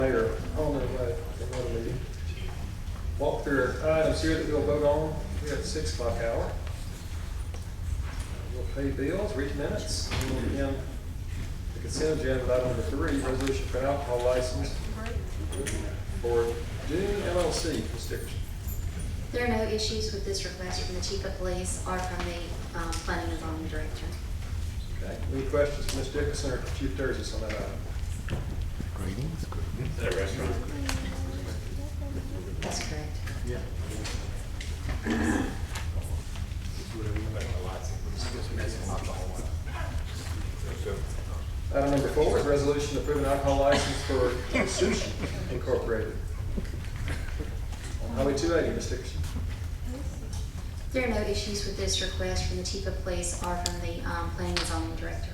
Mayor, on their way, another meeting. Walk through our items here that we'll vote on. We have 6 o'clock hour. We'll pay bills, read minutes, and we'll begin the consent agenda with item number 3, resolution for alcohol license for Dune LLC. Ms. Dickerson. There are no issues with this request from the chief of police or from the planning and zoning director. Okay. Any questions from Ms. Dickerson or Chief Durgis on that item? Is that a restaurant? That's correct. Yeah. Item number 4 is resolution approving alcohol license for Sushi Incorporated on Highway 280. Ms. Dickerson. There are no issues with this request from the chief of police or from the planning and zoning director.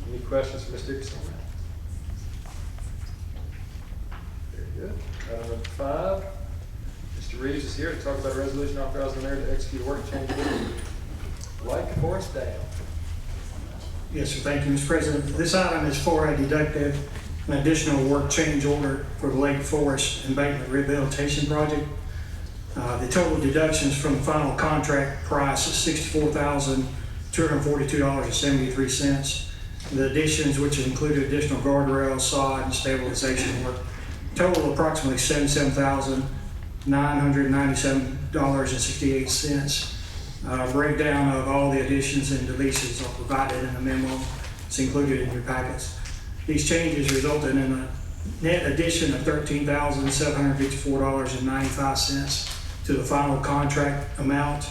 Any questions for Ms. Dickerson? Very good. Item number 5, Mr. Reeves is here to talk about a resolution authorizing the mayor to execute a work change order Lake Forest Dam. Yes, sir. Thank you, Mr. President. This item is for a deductive, an additional work change order for the Lake Forest Embankment Rehabilitation Project. The total deductions from the final contract price is $64,242.73. The additions, which included additional guardrails, sod, and stabilization work, total approximately $77,997.68. Breakdown of all the additions and deletions are provided in a memo. It's included in your packets. These changes resulted in a net addition of $13,754.95 to the final contract amount.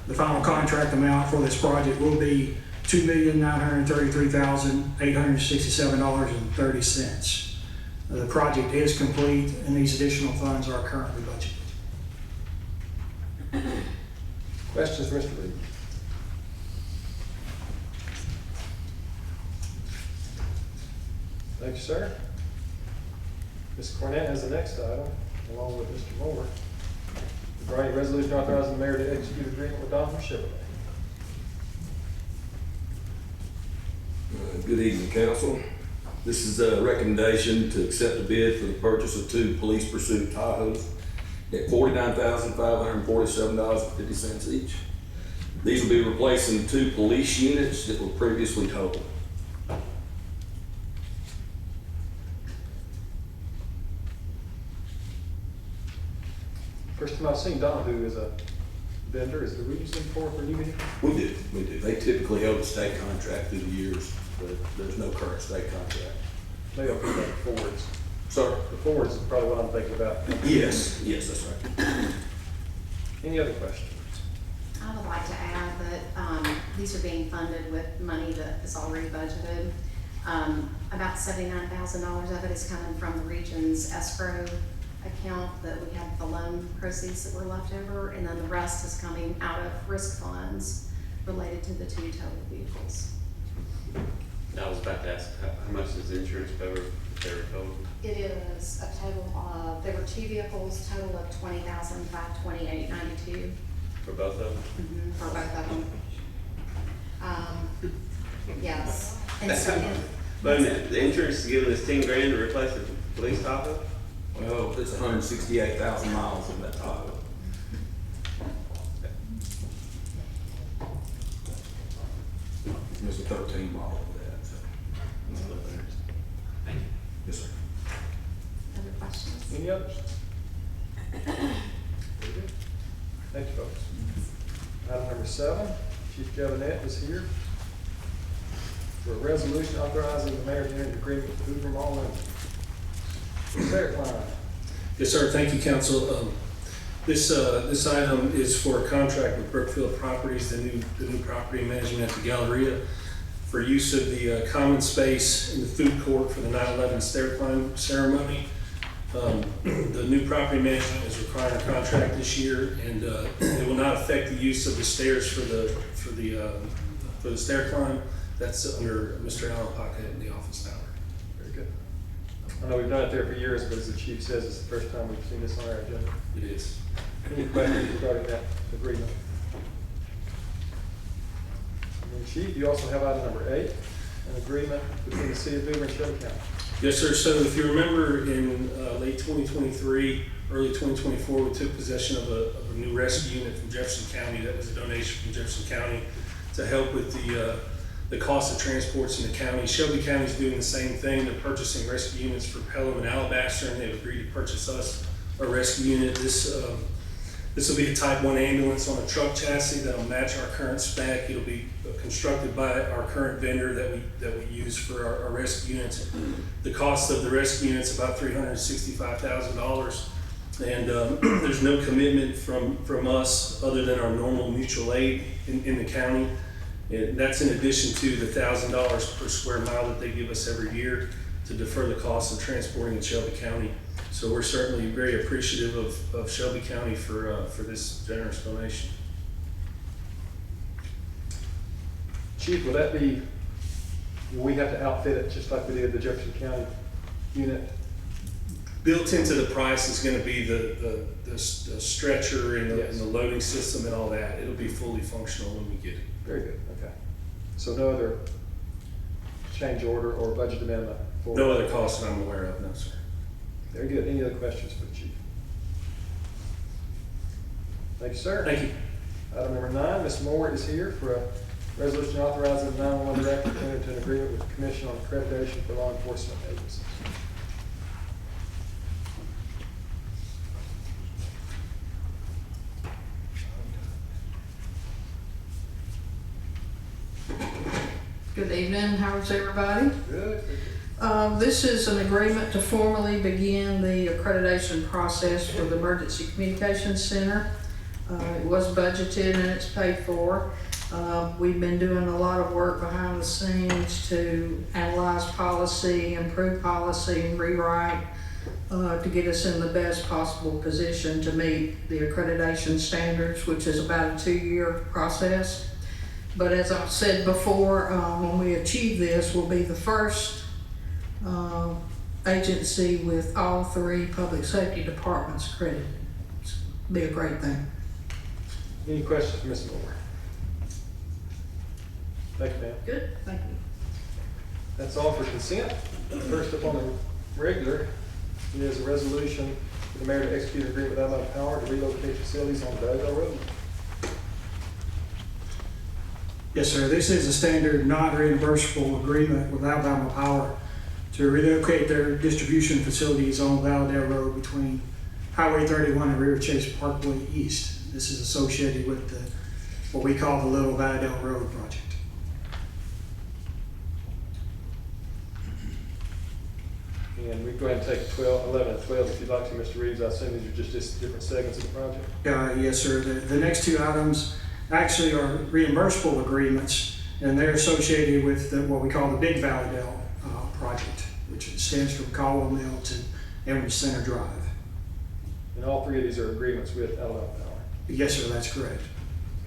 The final contract amount for this project will be $2,933,867.30. The project is complete and these additional funds are currently budgeted. Questions for Mr. Reeves? Thank you, sir. Ms. Cornett has the next item, along with Mr. Moore, regarding resolution authorizing the mayor to execute agreement with Don Chevrolet. Good evening, council. This is a recommendation to accept a bid for the purchase of 2 police pursuit Tahoes at $49,547.50 each. These will be replacing 2 police units that were previously totaled. First time I've seen Don, who is a vendor, is the reason for new vehicles? We do. They typically hold a state contract through the years, but there's no current state contract. Maybe I'll put that Fords. Sir? The Fords is probably what I'm thinking about. Yes, that's right. Any other questions? I would like to add that these are being funded with money that is already budgeted. About $79,000 of it is coming from the region's escrow account that we have the loan proceeds that were left over, and then the rest is coming out of risk funds related to the 2 total vehicles. I was about to ask, how much does insurance cover if they were totaled? It is a total of, there were 2 vehicles, total of $20,528.92. For both of them? For both of them. Yes. And so, But the insurance is giving us $10,000 to replace the police Tahoe? Well, it's 168,000 miles in that Tahoe. There's a 13 model of that. So. Thank you. Yes, sir. other questions? Any others? Very good. Thank you, folks. Item number 7, Chief Cabinet is here for a resolution authorizing the mayor to enter an agreement with Hoover Mall Limited. Derrick line. Yes, sir. Thank you, council. This item is for a contract with Brookfield Properties, the new property management at the Galleria, for use of the common space in the food court for the 9/11 stair climb ceremony. The new property management is requiring a contract this year, and it will not affect the use of the stairs for the stair climb. That's under Mr. Allen Pocket in the office tower. Very good. I know we've done it there for years, but as the chief says, it's the first time we've seen this on our agenda. It is. Any questions regarding that agreement? And then, Chief, you also have item number 8, an agreement between the city of Hoover and Shelby County. Yes, sir. So if you remember in late 2023, early 2024, we took possession of a new rescue unit from Jefferson County. That was a donation from Jefferson County to help with the cost of transports in the county. Shelby County is doing the same thing. They're purchasing rescue units for Pelham and Alabaster, and they've agreed to purchase us a rescue unit. This will be a Type 1 ambulance on a truck chassis that'll match our current spec. It'll be constructed by our current vendor that we use for our rescue units. The cost of the rescue unit's about $365,000, and there's no commitment from us other than our normal mutual aid in the county. And that's in addition to the $1,000 per square mile that they give us every year to defer the cost of transporting in Shelby County. So we're certainly very appreciative of Shelby County for this generous donation. Chief, will we have to outfit it just like we did the Jefferson County unit? Built into the price is going to be the stretcher and the loading system and all that. It'll be fully functional when we get it. Very good, okay. So no other change order or budget amendment? No other costs that I'm aware of, no, sir. Very good. Any other questions for the chief? Thank you, sir. Thank you. Item number 9, Ms. Moore is here for a resolution authorizing the 911 director to enter into an agreement with the Commission on Accreditation for Law Enforcement Agencies. Good evening, how's everybody? Good. This is an agreement to formally begin the accreditation process for the Emergency Communications Center. It was budgeted and it's paid for. We've been doing a lot of work behind the scenes to analyze policy, improve policy, and rewrite to get us in the best possible position to meet the accreditation standards, which is about a 2-year process. But as I've said before, when we achieve this, we'll be the first agency with all 3 public safety departments accredited. It'll be a great thing. Any questions for Ms. Moore? Thank you, ma'am. Good, thank you. That's all for consent. First up on the regular is a resolution for the mayor to execute an agreement with Alabama Power to relocate facilities on Valley Road. Yes, sir. This is a standard non-reimbursable agreement with Alabama Power to relocate their distribution facilities on Valledale Road between Highway 31 and River Chase Parkway East. This is associated with what we call the Little Valledale Road project. And we can go ahead and take 12, 11, and 12 if you'd like to, Mr. Reeves. I assume these are just different segments of the project? Yes, sir. The next 2 items actually are reimbursable agreements, and they're associated with what we call the Big Valledale project, which stands from Caldwell Mill to Emory Center Drive. And all 3 of these are agreements with Alabama Power? Yes, sir, that's correct.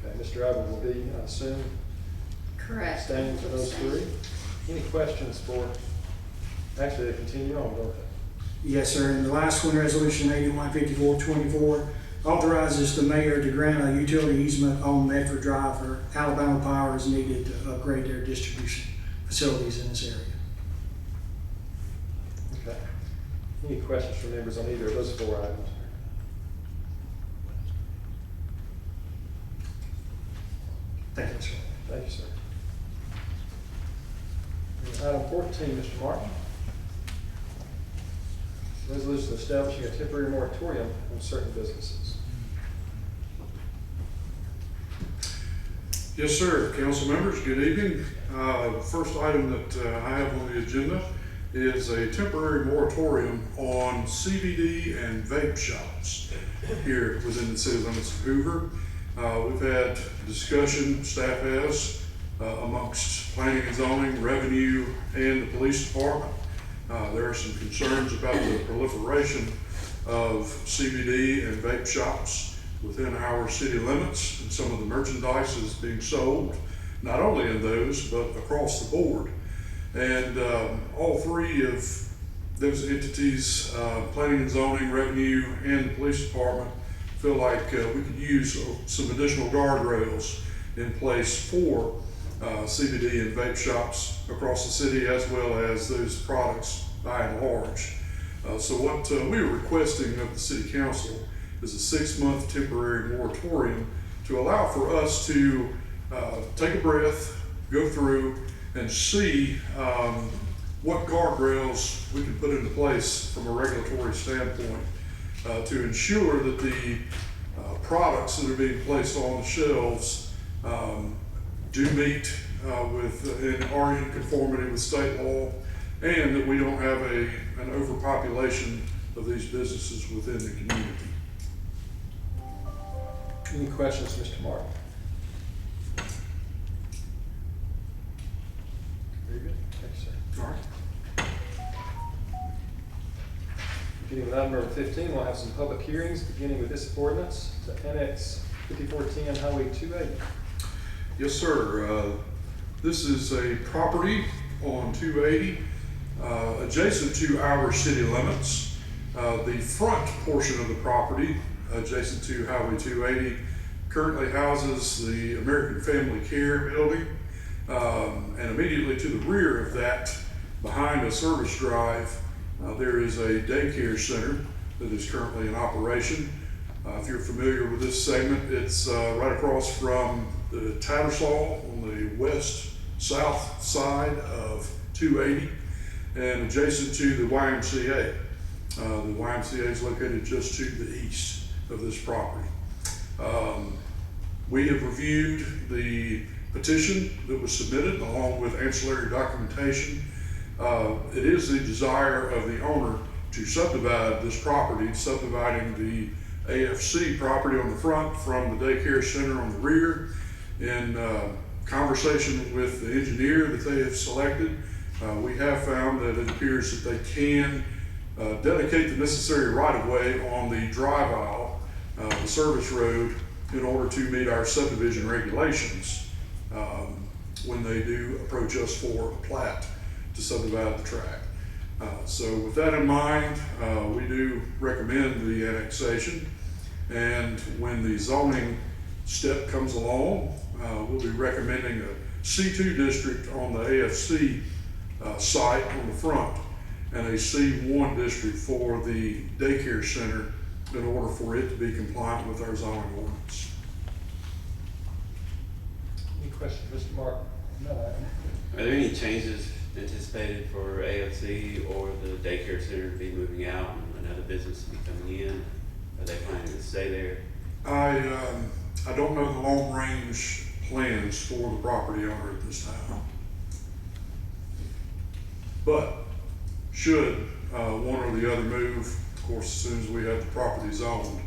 Okay, Mr. Ivan will be, I assume, Correct. staying for those 3. Any questions for, actually they continue on, don't they? Yes, sir. And the last one, Resolution 815424, authorizes the mayor to grant a utility easement on Medford Drive for Alabama Power is needed to upgrade their distribution facilities in this area. Okay. Any questions from members on either of those 4 items? Thank you, sir. Thank you, sir. And item 14, Mr. Martin. Resolution establishing a temporary moratorium on certain businesses. Yes, sir. Council members, good evening. First item that I have on the agenda is a temporary moratorium on CBD and vape shops here within the city limits of Hoover. We've had discussion, staff has, amongst planning and zoning, revenue, and the police department. There are some concerns about the proliferation of CBD and vape shops within our city limits, and some of the merchandise is being sold, not only in those, but across the board. And all 3 of those entities, planning and zoning, revenue, and the police department, feel like we could use some additional guardrails in place for CBD and vape shops across the city, as well as those products by and large. So what we are requesting of the city council is a 6-month temporary moratorium to allow for us to take a breath, go through and see what guardrails we can put into place from a regulatory standpoint to ensure that the products that are being placed on the shelves do meet and are in conformity with state law, and that we don't have an overpopulation of these businesses within the community. Any questions, Mr. Martin? Very good. Thank you, sir. All right. Beginning with item number 15, we'll have some public hearings, beginning with this ordinance to annex 5410 Highway 280. Yes, sir. This is a property on 280, adjacent to our city limits. The front portion of the property, adjacent to Highway 280, currently houses the American Family Care Building. And immediately to the rear of that, behind a service drive, there is a daycare center that is currently in operation. If you're familiar with this segment, it's right across from the Tattersall on the west-south side of 280 and adjacent to the YMCA. The YMCA is located just to the east of this property. We have reviewed the petition that was submitted along with ancillary documentation. It is the desire of the owner to subdivide this property, subdividing the AFC property on the front from the daycare center on the rear. In conversation with the engineer that they have selected, we have found that it appears that they can dedicate the necessary right-of-way on the drive aisle, the service road, in order to meet our subdivision regulations when they do approach us for a plat to subdivide the tract. So with that in mind, we do recommend the annexation, and when the zoning step comes along, we'll be recommending a C2 district on the AFC site on the front and a C1 district for the daycare center in order for it to be compliant with our zoning ordinance. Any questions, Mr. Martin? No. Are there any changes anticipated for AFC or the daycare center to be moving out and another business to be coming in? Are they planning to stay there? I don't know the long-range plans for the property owner at this time. But should one or the other move, of course, as soon as we have the property zoned,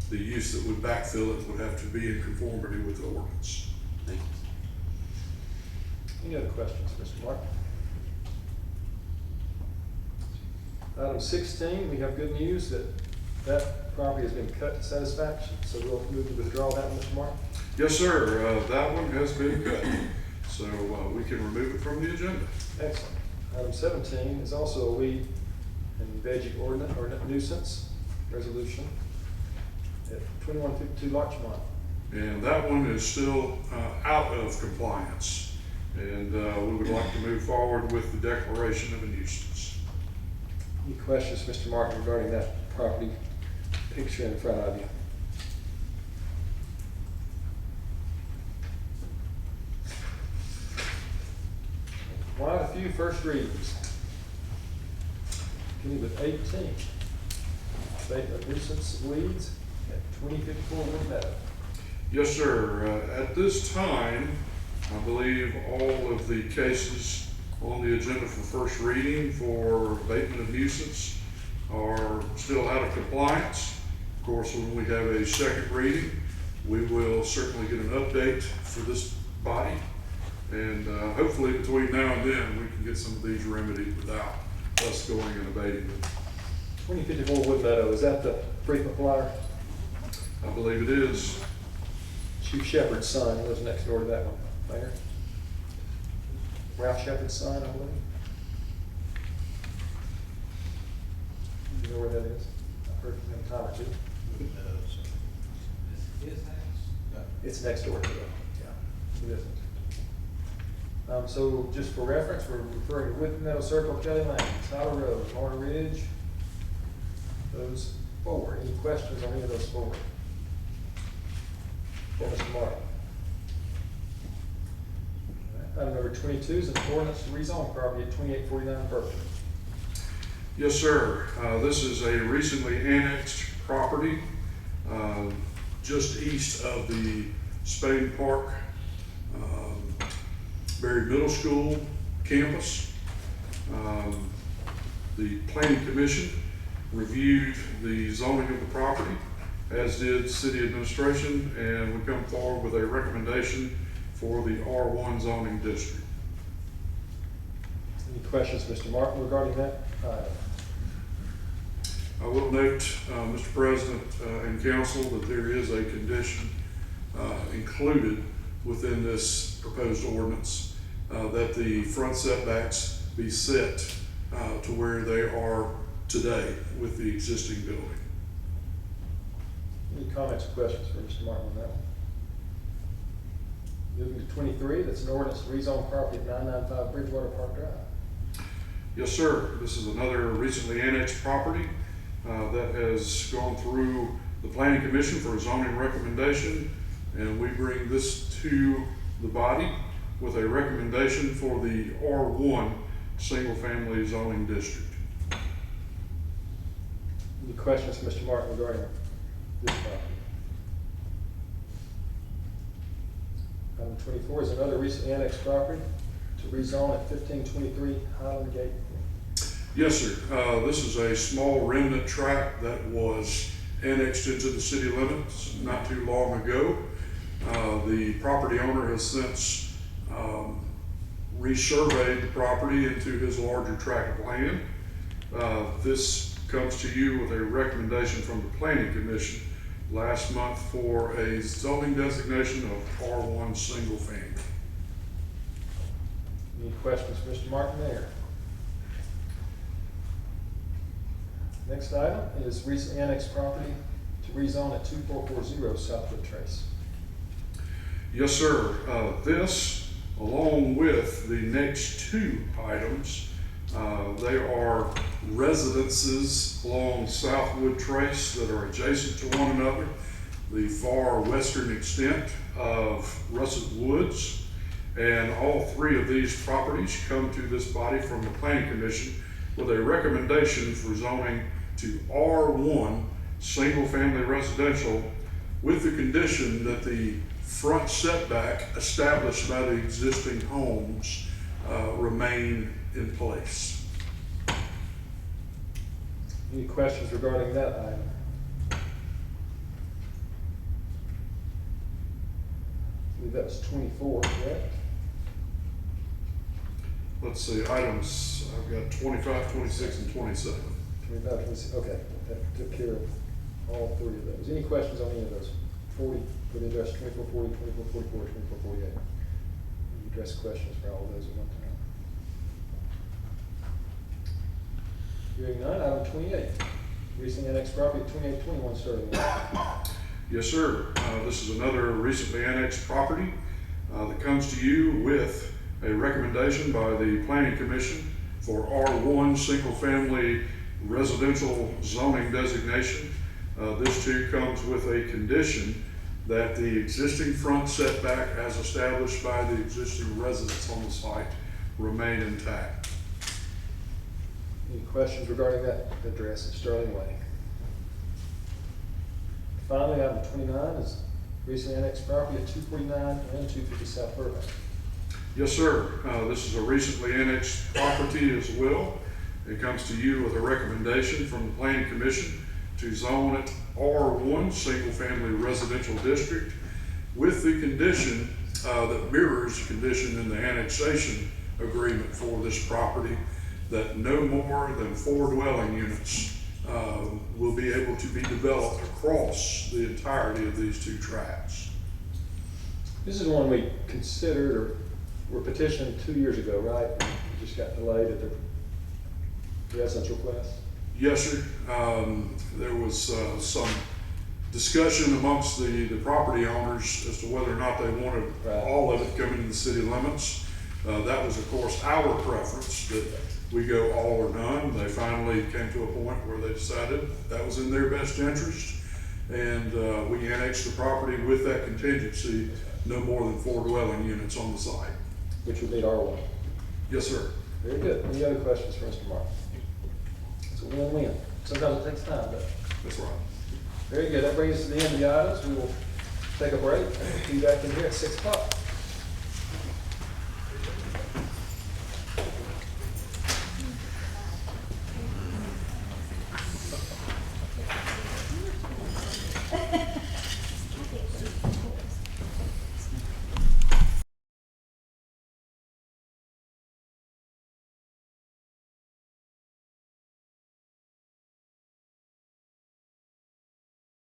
the use that would backfill it would have to be in conformity with the ordinance. Thank you. Any other questions, Mr. Martin? Item 16, we have good news that property has been cut to satisfaction, so we'll move to withdraw that one, Mr. Martin. Yes, sir. That one has been cut, so we can remove it from the agenda. Excellent. Item 17 is also a weed and veggie ordinance or nuisance resolution at 2152 Larchmont. And that one is still out of compliance. And we would like to move forward with the declaration of a nuisance. Any questions, Mr. Martin, regarding that property picture in front of you? Quite a few first readings. Beginning with 18. Statement of nuisance of weeds at 2054 Wood Meadow. Yes, sir. At this time, I believe all of the cases on the agenda for first reading for abatement of nuisance are still out of compliance. Of course, when we have a second reading, we will certainly get an update for this body. And hopefully between now and then, we can get some of these remedied without us going and abating them. 2054 Wood Meadow, is that the frequent flyer? I believe it is. Chief Shepherd's son lives next door to that one, Mayor. Ralph Shepherd's son, I believe. You know where that is? I've heard from him a time or two. His house? It's next door to it, yeah. It isn't. So just for reference, we're referring to Whip Meadow Circle, Kelly Lane, Tyler Road, Lorna Ridge. Those four. Any questions on any of those four? For Mr. Martin. Item number 22 is an ordinance to rezone property at 2849 Berkeley. Yes, sir. This is a recently annexed property just east of the Spain Park Berry Middle School campus. The Planning Commission reviewed the zoning of the property, as did city administration, and we come forward with a recommendation for the R1 zoning district. Any questions, Mr. Martin, regarding that item? I will note, Mr. President and Council, that there is a condition included within this proposed ordinance that the front setbacks be set to where they are today with the existing building. Any comments or questions for Mr. Martin on that one? Moving to 23, that's an ordinance to rezone property at 995 Bridgewater Park Drive. Yes, sir. This is another recently annexed property that has gone through the Planning Commission for a zoning recommendation, and we bring this to the body with a recommendation for the R1 single-family zoning district. Any questions for Mr. Martin regarding this property? Item 24 is another recently annexed property to rezone at 1523 Highland Gate. Yes, sir. This is a small remnant tract that was annexed into the city limits not too long ago. The property owner has since resurveyed the property into his larger tract of land. This comes to you with a recommendation from the Planning Commission last month for a zoning designation of R1 single family. Any questions for Mr. Martin there? Next item is recent annexed property to rezone at 2440 Southwood Trace. Yes, sir. This, along with the next two items, they are residences along Southwood Trace that are adjacent to one another. The far western extent of Russet Woods, and all three of these properties come to this body from the Planning Commission with a recommendation for zoning to R1 single-family residential with the condition that the front setback established by the existing homes remain in place. Any questions regarding that item? I believe that was 24, correct? Let's see, items, I've got 25, 26, and 27. 25, 26, okay, that took care of all three of those. Any questions on any of those? 40, for the address 2440, 2444, 2448. You address questions for all of those at one time. Hearing none, item 28. Recently annexed property at 2821 Sterling Lane. Yes, sir. This is another recently annexed property that comes to you with a recommendation by the Planning Commission for R1 single-family residential zoning designation. This too comes with a condition that the existing front setback as established by the existing residents on the site remain intact. Any questions regarding that address at Sterling Lane? Finally, item 29 is recently annexed property at 249 and 250 South Burbank. Yes, sir. This is a recently annexed property as well. It comes to you with a recommendation from the Planning Commission to zone it R1 single-family residential district with the condition that mirrors the condition in the annexation agreement for this property that no more than 4 dwelling units will be able to be developed across the entirety of these two tracts. This is one we considered or were petitioned 2 years ago, right? It just got delayed at the residential class. Yes, sir. There was some discussion amongst the property owners as to whether or not they wanted Right. all of it coming to the city limits. That was, of course, our preference, that we go all or none. They finally came to a point where they decided that was in their best interest. And we annexed the property with that contingency, no more than 4 dwelling units on the site. Which would meet R1. Yes, sir. Very good. Any other questions for Mr. Martin? It's a win-win. Sometimes it takes time, but That's right. very good. That brings us to the end of the items. We will take a break and be back in here at 6 o'clock.